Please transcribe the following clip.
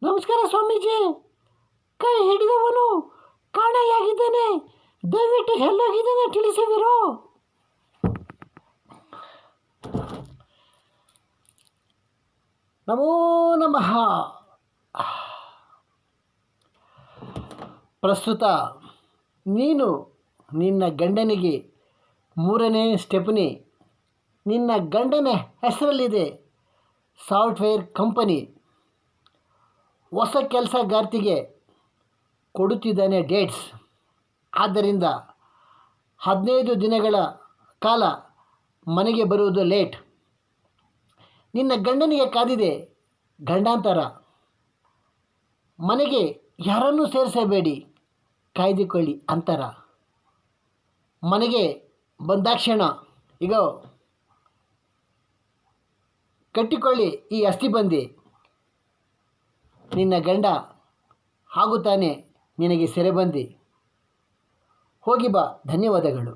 ನಮಸ್ಕಾರ ಸ್ವಾಮೀಜಿ. ಕೈ ಹಿಡಿದವನು ಕಾಣೆಯಾಗಿದ್ದಾನೆ. ದಯವಿಟ್ಟು ಎಲ್ಲೋಗಿದ್ದಾನೆ ತಿಳಿಸುವಿರೋ? ನಮೋ ನಮಃ. ಪ್ರಸ್ತುತ ನೀನು ನಿನ್ನ ಗಂಡನಿಗೆ 3ನೇ ಸ್ಟೆಪ್ನಿ. ನಿನ್ನ ಗಂಡನ ಹೆಸರಲ್ಲಿದೆ ಸಾಫ್ಟ್ವೇರ್ ಕಂಪನಿ. ಹೊಸ ಕೆಲಸಗಾರ್ತಿಗೆ ಕೊಡುತ್ತಿದ್ದಾನೆ ಡೇಟ್ಸ್. ಆದ್ದರಿಂದ 15 ದಿನಗಳ ಕಾಲ ಮನೆಗೆ ಬರುವುದು ಲೇಟ್. ನಿನ್ನ ಗಂಡನಿಗೆ ಕಾದಿದೆ ಗಂಡಾಂತರ. ಮನೆಗೆ ಯಾರನ್ನೂ ಸೇರಿಸಬೇಡಿ, ಕಾಯ್ದುಕೊಳ್ಳಿ ಅಂತರ. ಮನೆಗೆ ಬಂದಾಕ್ಷಣ ಈಗ ಕಟ್ಟಿಕೊಳ್ಳಿ ಈ ಅಸ್ಥಿಬಂದಿ. ನಿನ್ನ ಗಂಡ ಆಗುತ್ತಾನೆ ನಿನಗೆ ಸೆರೆಬಂದಿ. ಹೋಗಿ ಬಾ. ಧನ್ಯವಾದಗಳು.